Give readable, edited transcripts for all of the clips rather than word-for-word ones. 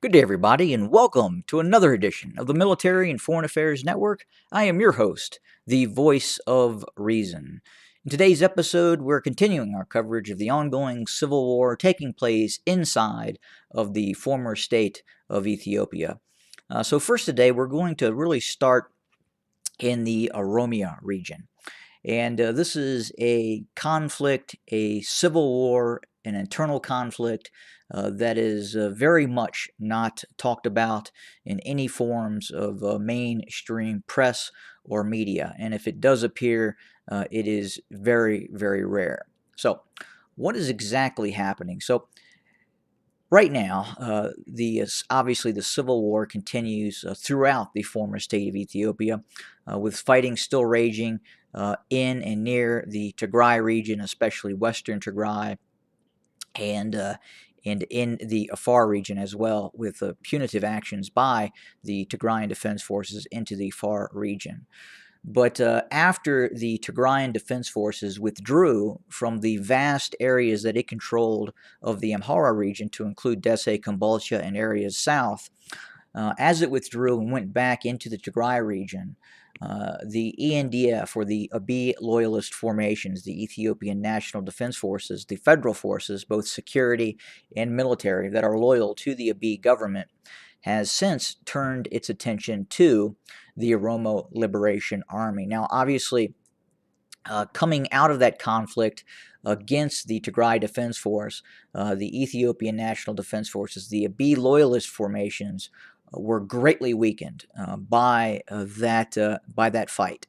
Good day, everybody, and welcome to another edition of the Military and Foreign Affairs Network. I am your host, the voice of reason. In today's episode, we're continuing our coverage of the ongoing civil war taking place inside of the former state of Ethiopia. So, first today, we're going to really start in the Oromia region. And this is a conflict, a civil war, an internal conflict that is very much not talked about in any forms of mainstream press or media. And if it does appear, it is very, very rare. So, what is exactly happening? So, right now, obviously the civil war continues throughout the former state of Ethiopia, with fighting still raging in and near the Tigray region, especially western Tigray, and uh, and in the Afar region as well, with punitive actions by the Tigrayan Defense Forces into the Afar region. But after the Tigrayan Defense Forces withdrew from the vast areas that it controlled of the Amhara region to include Desce, Kombolcha, and areas south, as it withdrew and went back into the Tigray region, the ENDF, or the Abiy loyalist formations, the Ethiopian National Defense Forces, the federal forces, both security and military, that are loyal to the Abiy government, has since turned its attention to the Oromo Liberation Army. Now, obviously, coming out of that conflict against the Tigray Defense Force, the Ethiopian National Defense Forces, the Abiy loyalist formations were greatly weakened by that fight,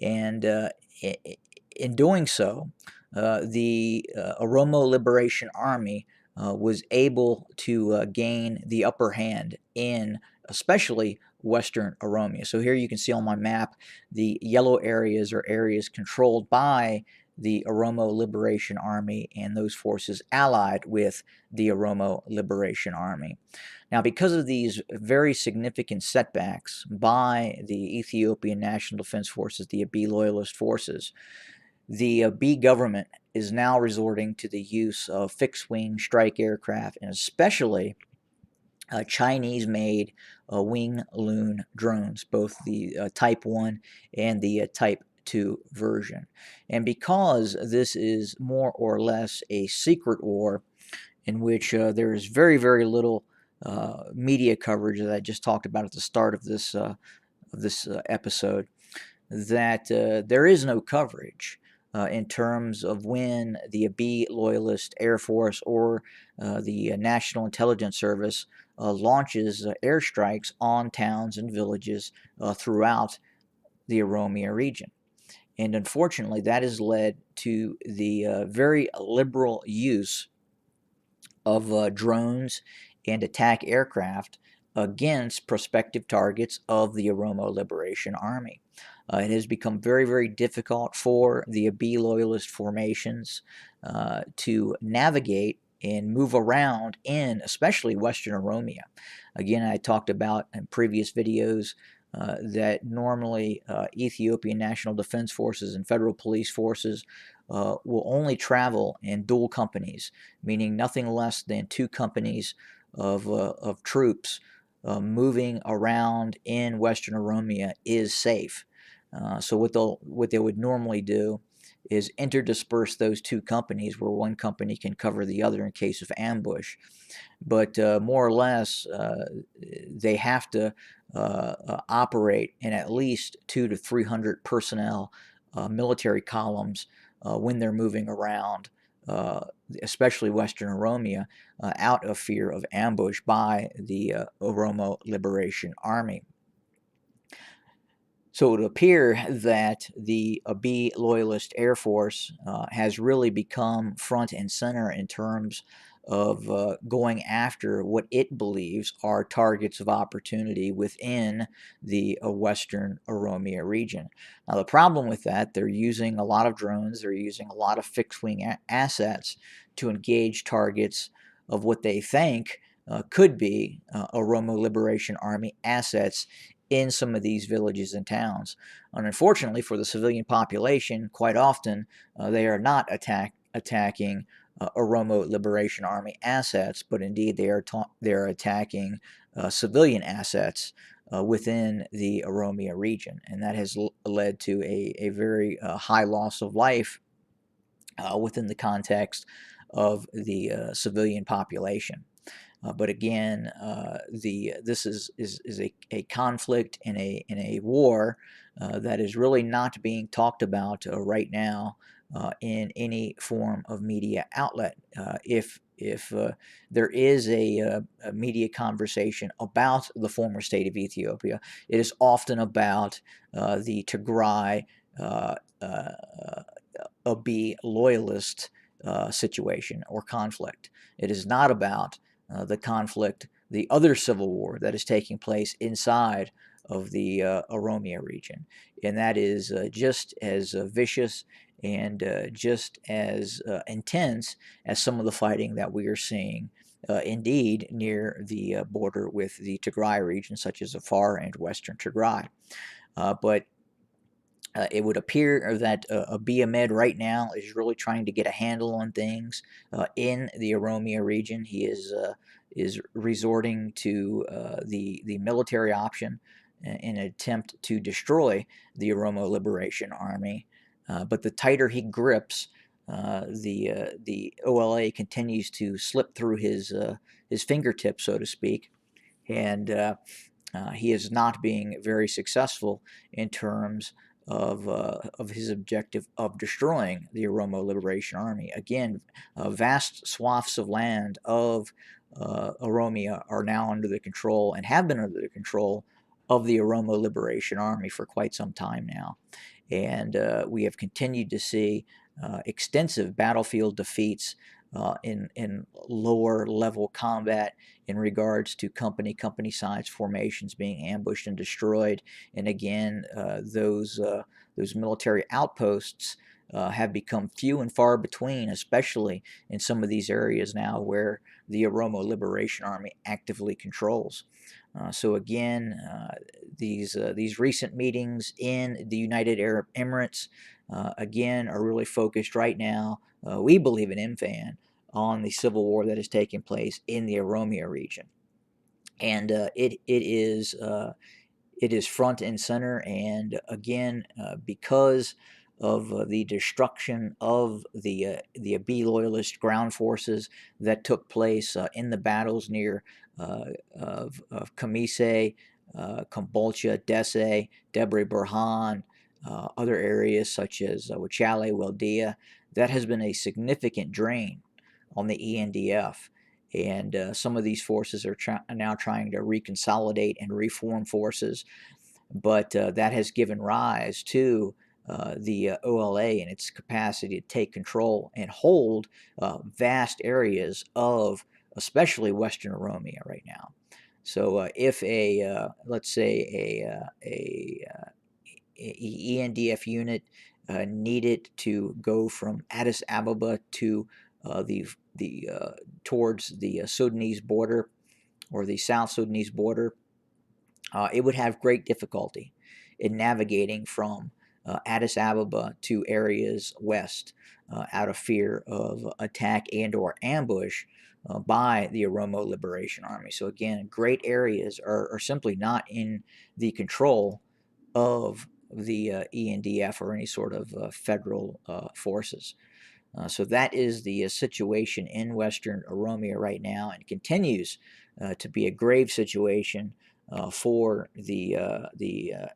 and in doing so, the Oromo Liberation Army was able to gain the upper hand in especially Western Oromia. So here you can see on my map the yellow areas are areas controlled by the Oromo Liberation Army and those forces allied with the Oromo Liberation Army. Now, because of these very significant setbacks by the Ethiopian National Defense Forces, the Abiy loyalist forces, the Abiy government is now resorting to the use of fixed-wing strike aircraft, and especially Chinese-made Wing Loon drones, both the Type 1 and the Type 2 version. And because this is more or less a secret war in which there is very, very little media coverage that I just talked about at the start of this episode, that there is no coverage in terms of when the Abiy loyalist Air Force or the National Intelligence Service launches airstrikes on towns and villages throughout the Oromia region. And unfortunately, that has led to the very liberal use of drones and attack aircraft against prospective targets of the Oromo Liberation Army. It has become very, very difficult for the Abiy loyalist formations to navigate and move around in especially Western Oromia. Again, I talked about in previous videos that normally Ethiopian National Defense Forces and federal police forces will only travel in dual companies, meaning nothing less than two companies of troops moving around in Western Oromia is safe. So what they would normally do is interdisperse those two companies where one company can cover the other in case of ambush. But more or less, they have to operate in at least 200 to 300 personnel military columns when they're moving around, especially Western Oromia, out of fear of ambush by the Oromo Liberation Army. So it would appear that the Abiy loyalist Air Force has really become front and center in terms of going after what it believes are targets of opportunity within the Western Oromia region. Now, the problem with that, they're using a lot of drones, they're using a lot of fixed-wing assets to engage targets of what they think could be Oromo Liberation Army assets in some of these villages and towns. And unfortunately for the civilian population, quite often they are not attacking Oromo Liberation Army assets, but indeed they are attacking civilian assets within the Oromia region, and that has led to a very high loss of life within the context of the civilian population. But again, this is a conflict and a war that is really not being talked about right now in any form of media outlet. If there is a media conversation about the former state of Ethiopia, it is often about the Tigray Abiy loyalist situation or conflict. It is not about the conflict, the other civil war that is taking place inside of the Oromia region. And that is just as vicious and just as intense as some of the fighting that we are seeing indeed near the border with the Tigray region, such as Afar and Western Tigray. But it would appear that Abiy Ahmed right now is really trying to get a handle on things in the Oromia region. He is resorting to the military option in an attempt to destroy the Oromo Liberation Army. But the tighter he grips, the OLA continues to slip through his fingertips, so to speak, and he is not being very successful in terms of his objective of destroying the Oromo Liberation Army. Again, vast swaths of land of Oromia are now under the control and have been under the control of the Oromo Liberation Army for quite some time now. And we have continued to see extensive battlefield defeats in lower level combat in regards to company-sized formations being ambushed and destroyed. And again, those military outposts have become few and far between, especially in some of these areas now where the Oromo Liberation Army actively controls. So again, these recent meetings in the United Arab Emirates, again, are really focused right now, we believe in MFAN, on the civil war that is taking place in the Oromia region. And it is front and center, and again, because of the destruction of the Abiy loyalist ground forces that took place in the battles near of Kamise, Kombolcha, Dese, Debre Burhan, other areas such as Wachale, Weldia, that has been a significant drain on the ENDF. And some of these forces are now trying to reconsolidate and reform forces, but that has given rise to the OLA and its capacity to take control and hold vast areas of especially Western Oromia right now. So if let's say a ENDF unit needed to go from Addis Ababa to the towards the Sudanese border or the South Sudanese border, it would have great difficulty in navigating from Addis Ababa to areas west out of fear of attack and or ambush by the Oromo Liberation Army. So again, great areas are simply not in the control of the ENDF or any sort of federal forces. So that is the situation in Western Oromia right now, and continues to be a grave situation for the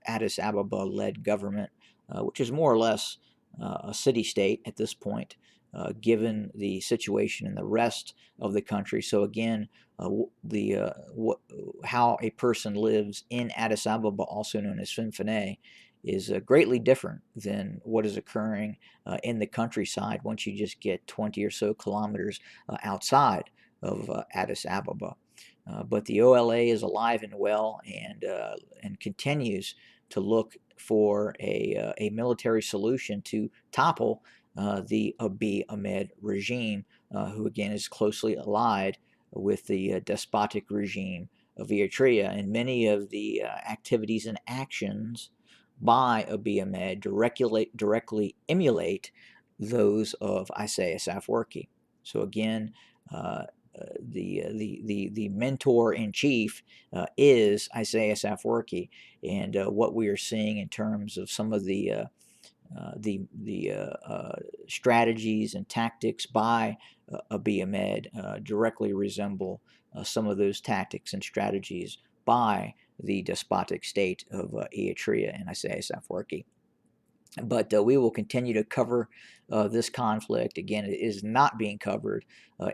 Addis Ababa-led government, which is more or less a city-state at this point, given the situation in the rest of the country. So again, how a person lives in Addis Ababa, also known as Finfine, is greatly different than what is occurring in the countryside once you just get 20 or so kilometers outside of Addis Ababa. But the OLA is alive and well, and continues to look for a military solution to topple the Abiy Ahmed regime, who again is closely allied with the despotic regime of Eritrea, and many of the activities and actions by Abiy Ahmed directly emulate those of Isaias Afwerki. So again, the mentor in chief is Isaias Afwerki, and what we are seeing in terms of some of the strategies and tactics by Abiy Ahmed directly resemble some of those tactics and strategies by the despotic state of Eritrea and Isaias Afwerki. But we will continue to cover this conflict. Again, it is not being covered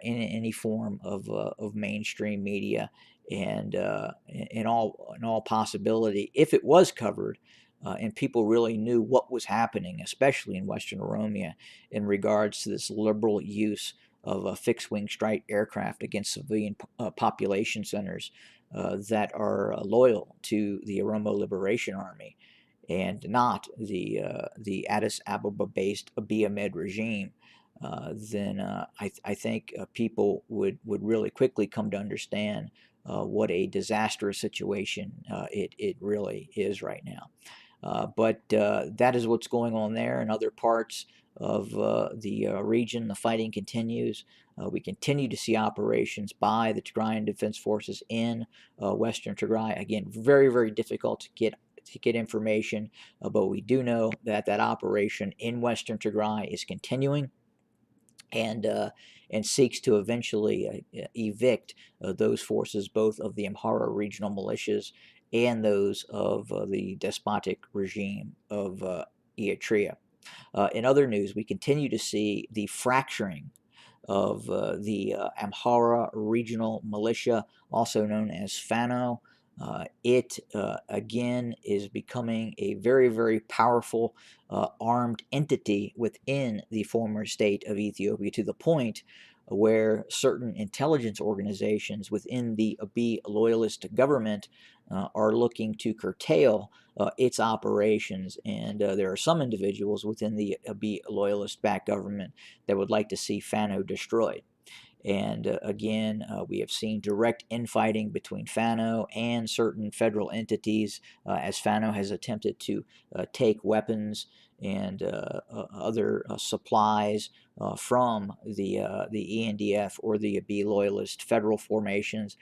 in any form of mainstream media, and in all possibility, if it was covered, and people really knew what was happening, especially in Western Oromia, in regards to this liberal use of fixed-wing strike aircraft against civilian population centers that are loyal to the Oromo Liberation Army, and not the Addis Ababa-based Abiy Ahmed regime, then I think people would really quickly come to understand what a disastrous situation it really is right now. But that is what's going on there. In other parts of the region, the fighting continues. We continue to see operations by the Tigrayan Defense Forces in Western Tigray. Again, very, very difficult to get information, but we do know that that operation in Western Tigray is continuing, and seeks to eventually evict those forces, both of the Amhara regional militias and those of the despotic regime of Eritrea. In other news, we continue to see the fracturing of the Amhara regional militia, also known as Fano. It again is becoming a very, very powerful armed entity within the former state of Ethiopia, to the point where certain intelligence organizations within the Abiy loyalist government are looking to curtail its operations. And there are some individuals within the Abiy loyalist-backed government that would like to see Fano destroyed. And again, we have seen direct infighting between Fano and certain federal entities, as Fano has attempted to take weapons and other supplies from the ENDF or the Abiy loyalist federal formations.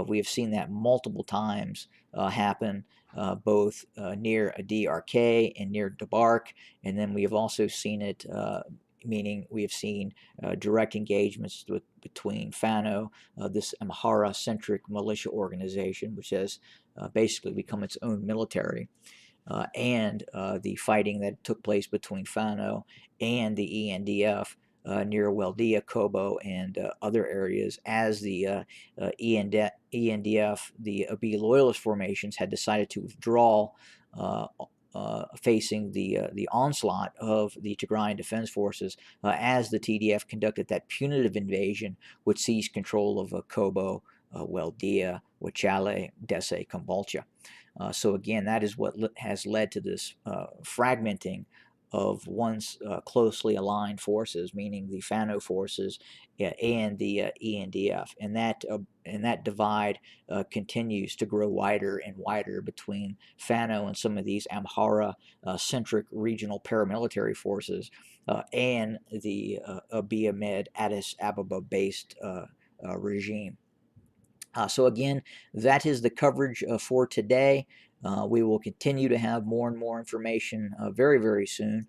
We have seen that multiple times happen, both near DRK and near Debark, and then we have also seen it, meaning we have seen direct engagements between Fano, this Amhara-centric militia organization, which has basically become its own military, and the fighting that took place between Fano and the ENDF near Weldia, Kobo, and other areas, as the ENDF, the Abiy loyalist formations, had decided to withdraw, facing the onslaught of the Tigrayan Defense Forces, as the TDF conducted that punitive invasion which seized control of Kobo, Weldia, Wachale, Dese, Kambalcha. So again, that is what has led to this fragmenting of once closely aligned forces, meaning the Fano forces and the ENDF, and that divide continues to grow wider and wider between Fano and some of these Amhara-centric regional paramilitary forces and the Abiy Ahmed Addis Ababa-based regime. So again, that is the coverage for today. We will continue to have more and more information very, very soon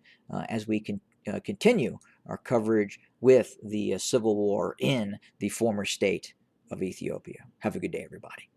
as we can continue our coverage with the civil war in the former state of Ethiopia. Have a good day, everybody.